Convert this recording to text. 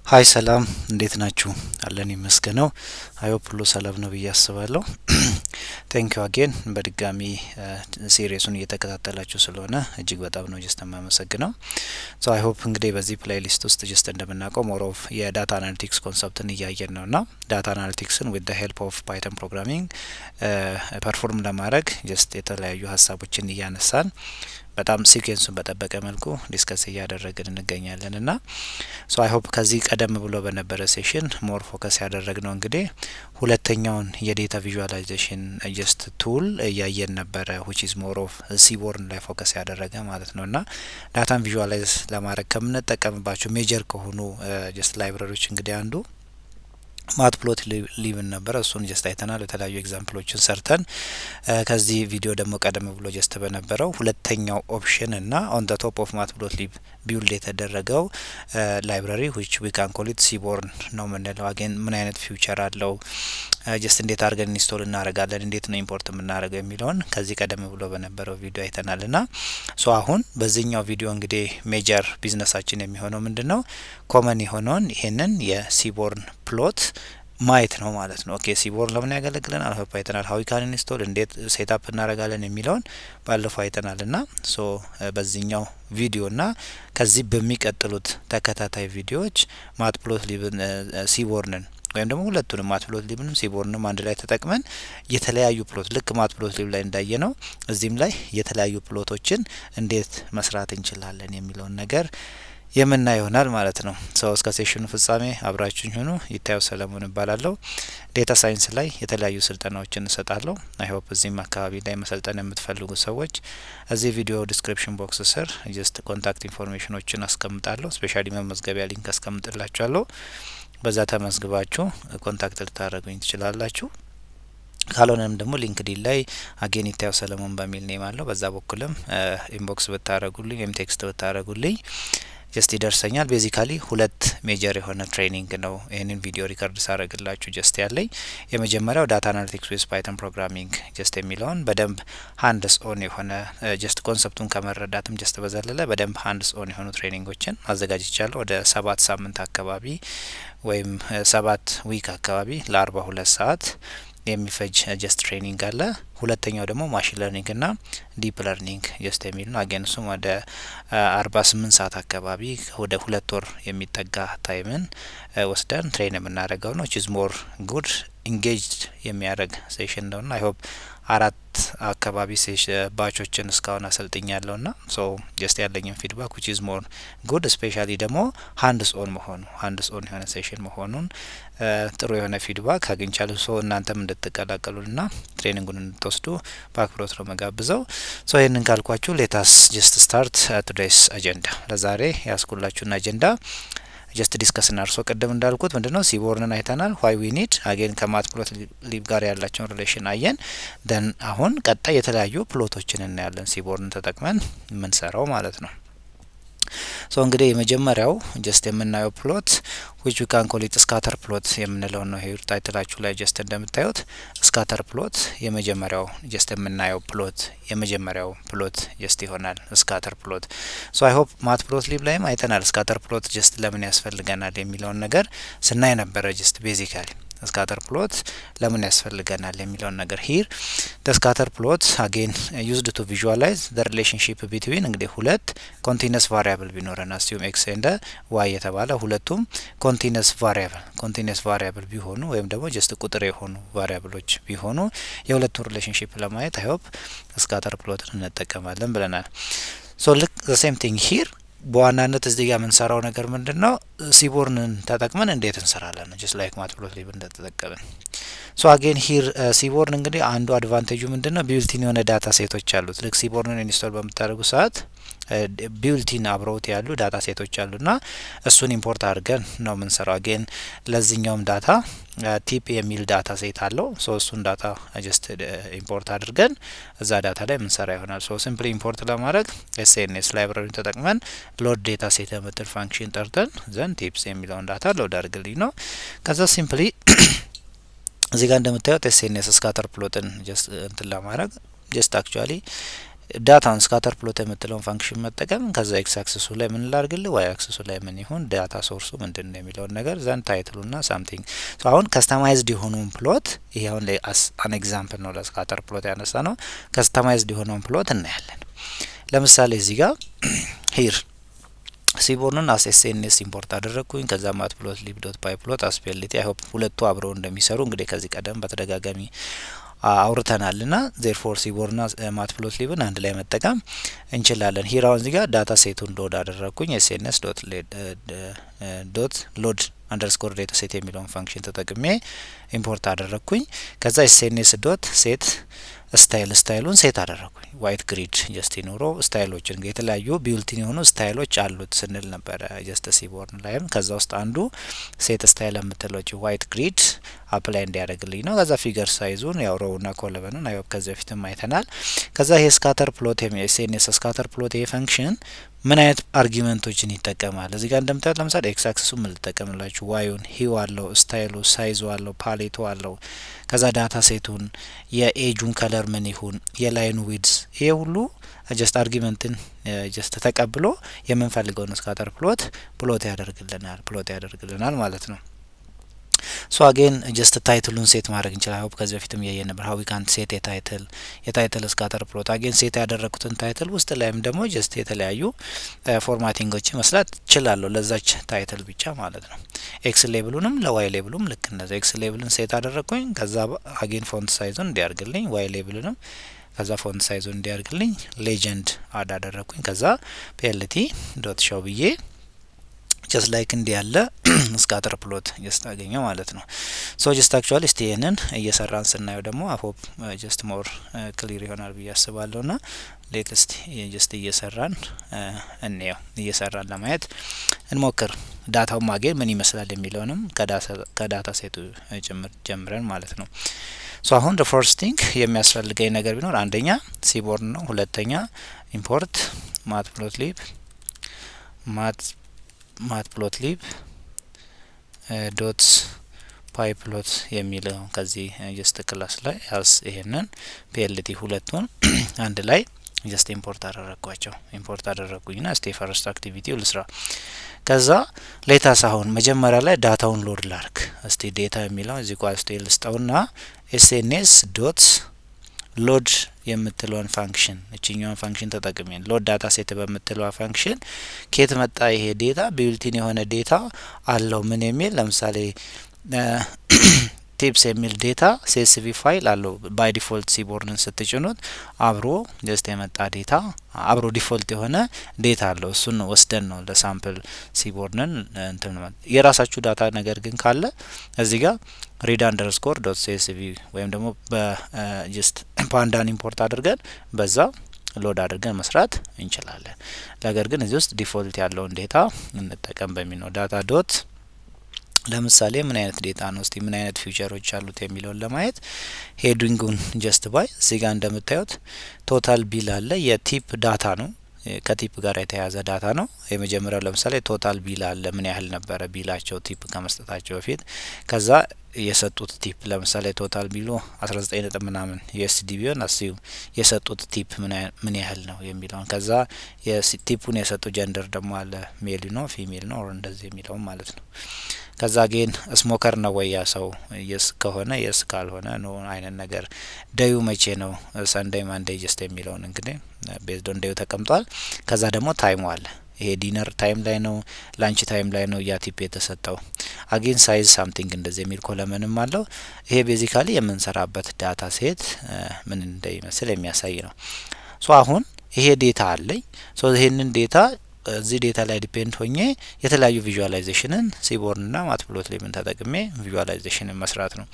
ሀይ ሰላም እንዴት ናችሁ? አለን ይመስገነው። አይሆፕ ሁሉ ሰላም ነው ብዬ አስባለሁ። ቴንኪዩ አጌን በድጋሚ ሲሪየሱን እየተከታተላችሁ ስለሆነ እጅግ በጣም ነው ጀስት የማመሰግነው። ሶ አይሆፕ እንግዲህ በዚህ ፕሌይሊስት ውስጥ ጀስት እንደምናውቀው ሞር ኦፍ የዳታ አናሊቲክስ ኮንሰፕትን እያየን ነው ና ዳታ አናሊቲክስን ዊዝ ደ ሄልፕ ኦፍ ፓይተን ፕሮግራሚንግ ፐርፎርም ለማድረግ ጀስት የተለያዩ ሀሳቦችን እያነሳን በጣም ሲኩዌንሱን በጠበቀ መልኩ ዲስከስ እያደረግን እንገኛለን ና ሶ አይ ሆፕ ከዚህ ቀደም ብሎ በነበረ ሴሽን ሞር ፎከስ ያደረግነው እንግዲህ ሁለተኛውን የዴታ ቪዥዋላይዜሽን ጀስት ቱል እያየን ነበረ ዊች ኢዝ ሞር ኦፍ ሲቦርን ላይ ፎከስ ያደረገ ማለት ነው ና ዳታን ቪዥዋላይዝ ለማድረግ ከምንጠቀምባቸው ሜጀር ከሆኑ ጀስት ላይብረሪዎች እንግዲህ አንዱ ማትፕሎት ሊብን ነበረ። እሱን ጀስት አይተናል። የተለያዩ ኤግዛምፕሎችን ሰርተን ከዚህ ቪዲዮ ደግሞ ቀደም ብሎ ጀስት በነበረው ሁለተኛው ኦፕሽን እና ኦን ደ ቶፕ ኦፍ ማትፕሎት ሊብ ቢውልድ የተደረገው ላይብራሪ ዊች ዊ ካን ኮል ኢት ሲቦርን ነው የምንለው። አጌን ምን አይነት ፊውቸር አለው፣ ጀስት እንዴት አድርገን ኢንስቶል እናደርጋለን፣ እንዴት ነው ኢምፖርት የምናደርገው የሚለውን ከዚህ ቀደም ብሎ በነበረው ቪዲዮ አይተናል ና ሶ አሁን በዚህኛው ቪዲዮ እንግዲህ ሜጀር ቢዝነሳችን የሚሆነው ምንድን ነው ኮመን የሆነውን ይሄንን የሲቦርን ፕሎት ማየት ነው ማለት ነው። ኦኬ ሲቦርን ለምን ያገለግለናል? ሆፕ አይተናል። ሀዊ ካን ኢንስቶል እንዴት ሴትአፕ እናደርጋለን የሚለውን ባለፈው አይተናል ና ሶ በዚህኛው ቪዲዮ ና ከዚህ በሚቀጥሉት ተከታታይ ቪዲዮዎች ማትፕሎት ሊብን ሲቦርንን ወይም ደግሞ ሁለቱንም ማትፕሎት ሊብንም ሲቦርንም አንድ ላይ ተጠቅመን የተለያዩ ፕሎት ልክ ማትፕሎት ሊብ ላይ እንዳየ ነው እዚህም ላይ የተለያዩ ፕሎቶችን እንዴት መስራት እንችላለን የሚለውን ነገር የምና ይሆናል ማለት ነው። ሰው እስከ ሴሽኑ ፍጻሜ አብራችሁኝ ሆኑ። ይታየው ሰለሞን እባላለሁ። ዴታ ሳይንስ ላይ የተለያዩ ስልጠናዎችን እሰጣለሁ። አይ ሆፕ እዚህም አካባቢ ላይ መሰልጠን የምትፈልጉ ሰዎች እዚህ ቪዲዮ ዲስክሪፕሽን ቦክስ ስር ጀስት ኮንታክት ኢንፎርሜሽኖችን አስቀምጣለሁ። ስፔሻሊ መመዝገቢያ ሊንክ አስቀምጥላችኋለሁ። በዛ ተመዝግባችሁ ኮንታክት ልታደርጉኝ ትችላላችሁ። ካልሆነም ደግሞ ሊንክዲን ላይ አጌን ይታየው ሰለሞን በሚል ኔም አለው። በዛ በኩልም ኢንቦክስ ብታደርጉልኝ ወይም ቴክስት ብታደርጉልኝ ጀስት ይደርሰኛል። ቤዚካሊ ሁለት ሜጀር የሆነ ትሬኒንግ ነው ይህንን ቪዲዮ ሪከርድ ሳረግላችሁ ጀስት ያለኝ። የመጀመሪያው ዳታ አናሊቲክስ ዊዝ ፓይተን ፕሮግራሚንግ ጀስት የሚለውን በደንብ ሃንድስ ኦን የሆነ ጀስት ኮንሰፕቱን ከመረዳትም ጀስት በዘለለ በደንብ ሃንድስ ኦን የሆኑ ትሬኒንጎችን አዘጋጅቻለሁ። ወደ 7 ሳምንት አካባቢ ወይም 7 ዊክ አካባቢ ለ42 ሰዓት የሚፈጅ ጀስት ትሬኒንግ አለ። ሁለተኛው ደግሞ ማሽን ለርኒንግ ና ዲፕ ለርኒንግ ጀስት የሚል ነው። አገን እሱም ወደ 48 ሰዓት አካባቢ ወደ 2 ወር የሚጠጋ ታይምን ወስደን ትሬን የምናደርገው ነው። ቺዝ ሞር ጉድ ኢንጌጅድ የሚያደርግ ሴሽን ነውና አይ ሆፕ 4 አካባቢ ባቾችን እስካሁን አሰልጥኛለሁ ና ሶ ጀስት ያለኝን ፊድባክ ዊች ኢዝ ሞር ጉድ ስፔሻሊ ደግሞ ሃንድስ ኦን መሆኑ ሃንድስ ኦን የሆነ ሴሽን መሆኑን ጥሩ የሆነ ፊድባክ አግኝቻለሁ። ሶ እናንተም እንድትቀላቀሉና ትሬኒንጉን እንድትወስዱ በአክብሮት ነው መጋብዘው። ሶ ይህንን ካልኳችሁ ሌታስ ጀስት ስታርት ቱዴይስ አጀንዳ። ለዛሬ ያስኩላችሁን አጀንዳ ጀስት ዲስከስ እናርሶ ቅድም እንዳልኩት ምንድነው ሲቦርንን አይተናል። ዋይ ዊ ኒድ አጌን ከማትፕሎት ሊብ ጋር ያላቸውን ሪሌሽን አየን። ደን አሁን ቀጣይ የተለያዩ ፕሎቶችን እናያለን ሲቦርንን ተጠቅመን የምንሰራው ማለት ነው። ሶ እንግዲህ የመጀመሪያው ጀስት የምናየው ፕሎት ዊች ዊ ካን ኮል ኢት ስካተር ፕሎት የምንለው ነው። ሄር ታይትላችሁ ላይ ጀስት እንደምታዩት ስካተር ፕሎት የመጀመሪያው ጀስት የምናየው ፕሎት የመጀመሪያው ፕሎት ጀስት ይሆናል ስካተር ፕሎት። ሶ አይ ሆፕ ማትፕሎት ሊብ ላይም አይተናል ስካተር ፕሎት ጀስት ለምን ያስፈልገናል የሚለውን ነገር ስናይ ነበረ። ጀስት ቤዚካሊ ስካተር ፕሎት ለምን ያስፈልገናል የሚለውን ነገር ሂር ስካተር ፕሎት አጌን ዩዝድ ቱ ቪዥዋላይዝ ዘ ሪሌሽንሺፕ ቢትዊን እንግዲህ ሁለት ኮንቲነስ ቫሪያብል ቢኖረን አስዩም ኤክስ ኤንድ ዋይ የተባለ ሁለቱም ኮንቲነስ ቫሪያብል ቢሆኑ ወይም ደግሞ ጀስት ቁጥር የሆኑ ቫሪያብሎች ቢሆኑ የሁለቱን ሪሌሽንሺፕ ለማየት አይ ሆፕ ስካተር ፕሎትን እንጠቀማለን ብለናል። ሶ ልክ ዘ ሴም ቲንግ ሂር በዋናነት እዚህ ጋር የምንሰራው ነገር ምንድነው ሲቦርንን ተጠቅመን እንዴት እንሰራለን ጀስት ላይክ ማትፕሎት ሊብ እንደተጠቀምን። ሶ አጌን ሂር ሲቦርን እንግዲህ አንዱ አድቫንቴጁ ምንድነው ቢልቲን የሆነ ዳታ ሴቶች አሉት። ልክ ሲቦርንን ኢንስቶል በምታደርጉ ሰዓት ቢልቲን አብረውት ያሉ ዳታ ሴቶች አሉና እሱን ኢምፖርት አድርገን ነው የምንሰራው። አጌን ለዚህኛውም ዳታ ቲፕ የሚል ዳታ ሴት አለው። ሶ እሱን ዳታ ጀስት ኢምፖርት አድርገን እዛ ዳታ ላይ የምንሰራ ይሆናል። ሶ ሲምፕሊ ኢምፖርት ለማድረግ ኤስኤንኤስ ላይብራሪ ተጠቅመን ሎድ ዴታ ሴት የምትል ፋንክሽን ጠርተን ዘን ቲፕስ የሚለውን ዳታ ሎድ አድርግልኝ ነው። ከዛ ሲምፕሊ እዚህ ጋር እንደምታዩት ኤስኤንኤስ ስካተር ፕሎትን ጀስት እንትን ለማድረግ ጀስት አክቹአሊ ዳታውን ስካተር ፕሎት የምትለውን ፋንክሽን መጠቀም ከዛ ኤክስ አክሰሱ ላይ ምን ላርግልህ ዋይ አክሰሱ ላይ ምን ይሁን ዳታ ሶርሱ ምንድን ነው የሚለውን ነገር ዘን ታይትሉና ሳምቲንግ አሁን ከስተማይዝድ የሆነውን ፕሎት ይሄ አሁን አን ኤግዛምፕል ነው ለስካተር ፕሎት ያነሳ ነው። ከስተማይዝድ የሆነውን ፕሎት እናያለን። ለምሳሌ እዚህ ጋር ሂር ሲቦርንን አስ ኤስኤንኤስ ኢምፖርት አደረግኩኝ። ከዛ ማት ፕሎት ሊብ ዶት ፓይ ፕሎት አስፔሊቲ አይ ሆፕ ሁለቱ አብረው እንደሚሰሩ እንግዲህ ከዚህ ቀደም በተደጋጋሚ አውርተናል ና ዜርፎር ሲቦርና ማት ፕሎት ሊብን አንድ ላይ መጠቀም እንችላለን። ሂራውን እዚህ ጋር ዳታ ሴቱን ሎድ አደረግኩኝ ኤስኤንኤስ ዶት ሎድ አንደርስኮር ዳታ ሴት የሚለውን ፋንክሽን ተጠቅሜ ኢምፖርት አደረግኩኝ። ከዛ ኤስኤንኤስ ዶት ሴት ስታይሉን ሴት አደረግኩኝ። ዋይት ግሪድ ጀስት ኖሮ ስታይሎችን የተለያዩ ቢልቲን የሆኑ ስታይሎች አሉት ስንል ነበረ ጀስት ሲቦርን ላይም ከዛ ውስጥ አንዱ ሴት ስታይል የምትለች ዋይት ግሪድ አፕላይ እንዲያደርግልኝ ነው። ከዛ ፊገር ሳይዙን ያው ሮውና ኮለመኑን አይወብ ከዚህ በፊትም አይተናል። ከዛ ይሄ ስካተር ፕሎት ኤስኤንኤስ ስካተር ፕሎት ይሄ ፈንክሽን ምን አይነት አርጊመንቶችን ይጠቀማል? እዚህ ጋር እንደምታዩት ለምሳሌ ኤክስ አክሰሱ ምን ልጠቀምላችሁ ዋዩን ሂው አለው ስታይሉ ሳይዙ አለው ፓሌቱ አለው። ከዛ ዳታ ሴቱን የኤጁን ከለር ምን ይሁን የላይኑ ዊድዝ ይሄ ሁሉ ጀስት አርጊመንትን ጀስት ተቀብሎ የምንፈልገውን ስካተር ፕሎት ያደርግልናል ማለት ነው። ሶ አጌን ጀስት ታይትሉን ሴት ማድረግ እንችላለን። ሆፕ ከዚህ በፊትም ያየን ነበር ሀው ዊ ካን ሴት የታይትል ስካተር ፕሎት አጌን ሴት ያደረኩትን ታይትል ውስጥ ላይም ደግሞ ጀስት የተለያዩ ፎርማቲንጎች መስላት እችላለሁ ለዛች ታይትል ብቻ ማለት ነው። ኤክስ ሌብሉንም ለዋይ ሌብሉም ልክ እንደዛ ኤክስ ሌብልን ሴት አደረግኩኝ። ከዛ አጌን ፎንት ሳይዙን እንዲያርግልኝ ዋይ ሌብልንም ከዛ ፎንት ሳይዙን እንዲያርግልኝ ሌጀንድ አድ አደረግኩኝ። ከዛ ፒኤልቲ ዶት ሾው ብዬ ጀስት ላይክ እንዲ ያለ ስካተር ፕሎት ጀስት አገኘው ማለት ነው። ሶ ጀስት አክቹአሊ እስቲ ይሄንን እየሰራን ስናየው ደግሞ አይ ሆፕ ጀስት ሞር ክሊር ይሆናል ብዬ አስባለሁ ና ሌትስት ጀስት እየሰራን እንየው እየሰራን ለማየት እንሞክር። ዳታው ማግኘት ምን ይመስላል የሚለውንም ከዳታ ሴቱ ጀምረን ማለት ነው። ሶ አሁን the first thing የሚያስፈልገኝ ነገር ቢኖር አንደኛ ሲቦርን ነው። ሁለተኛ ኢምፖርት matplotlib matplotlib ዶት ፓይፕሎት የሚለው ከዚህ ጀስት ክላስ ላይ ያስ ይሄንን ፒኤልቲ ሁለቱን አንድ ላይ ጀስት ኢምፖርት አደረግኩኝና እስቲ ፈርስት አክቲቪቲው ልስራ። ከዛ ሌታስ አሁን መጀመሪያ ላይ ዳታውን ሎድ ላርክ እስቲ ዴታ የሚለው እዚህ ቋ እስቲ ልስጠውና ኤስኤንኤስ ዶት ሎድ የምትለውን ፋንክሽን እቺኛውን ፋንክሽን ተጠቅሜን ሎድ ዳታ ሴት በምትለው ፋንክሽን ከየት መጣ ይሄ ዴታ ቢልቲን የሆነ ዴታ አለው ምን የሚል ለምሳሌ ቲፕስ የሚል ዴታ ሲኤስቪ ፋይል አለው ባይ ዲፎልት ሲቦርንን ስትጭኑት አብሮ ጀስት የመጣ ዴታ አብሮ ዲፎልት የሆነ ዴታ አለው እሱን ወስደን ነው ለሳምፕል ሲቦርንን እንትን የራሳችሁ ዳታ ነገር ግን ካለ እዚህ ጋር read underscore dot csv ወይም ደግሞ በጀስት ፓንዳን ኢምፖርት አድርገን በዛ ሎድ አድርገን መስራት እንችላለን። ነገር ግን እዚህ ውስጥ ዲፎልት ያለውን ዴታ እንጠቀም በሚል ነው ዳታ ዶት ለምሳሌ ምን አይነት ዴታ ነው እስቲ ምን አይነት ፊቸሮች አሉት የሚለውን ለማየት ሄዲንጉን ጀስት ባይ እዚህ ጋር እንደምታዩት ቶታል ቢል አለ የቲፕ ዳታ ነው ከቲፕ ጋር የተያያዘ ዳታ ነው። የመጀመሪያው ለምሳሌ ቶታል ቢል አለ ምን ያህል ነበረ ቢላቸው ቲፕ ከመስጠታቸው በፊት ከዛ የሰጡት ቲፕ ለምሳሌ ቶታል ቢሉ 19 ነጥብ ምናምን ዩኤስዲ ቢሆን አስዩ የሰጡት ቲፕ ምን ያህል ነው የሚለውን ከዛ የቲፑን የሰጡ ጀንደር ደግሞ አለ ሜል ነው ፊሜል ነው ኦር እንደዚህ የሚለው ማለት ነው። ከዛ ግን ስሞከር ነው ወይ ያ ሰው የስ ከሆነ የስ ካልሆነ ነው አይነት ነገር ዳዩ መቼ ነው ሰንዴይ ማንዴይ ጀስት የሚለውን እንግዲህ ቤዝድ ኦን ዳዩ ተቀምጧል። ከዛ ደግሞ ታይሙ አለ ይሄ ዲነር ታይም ላይ ነው ላንች ታይም ላይ ነው ያ ቲፕ የተሰጠው አጌን ሳይዝ ሳምቲንግ እንደዚህ የሚል ኮለመንም አለው። ይሄ ቤዚካሊ የምንሰራበት ዳታ ሴት ምን እንደሚመስል የሚያሳይ ነው። ሶ አሁን ይሄ ዴታ አለኝ ሶ ይሄንን ዴታ እዚህ ዴታ ላይ ዲፔንድ ሆኜ የተለያዩ ቪዥዋላይዜሽንን ሲቦርንና ማትፕሎትሊብን ተጠቅሜ ቪዥዋላይዜሽንን መስራት ነው።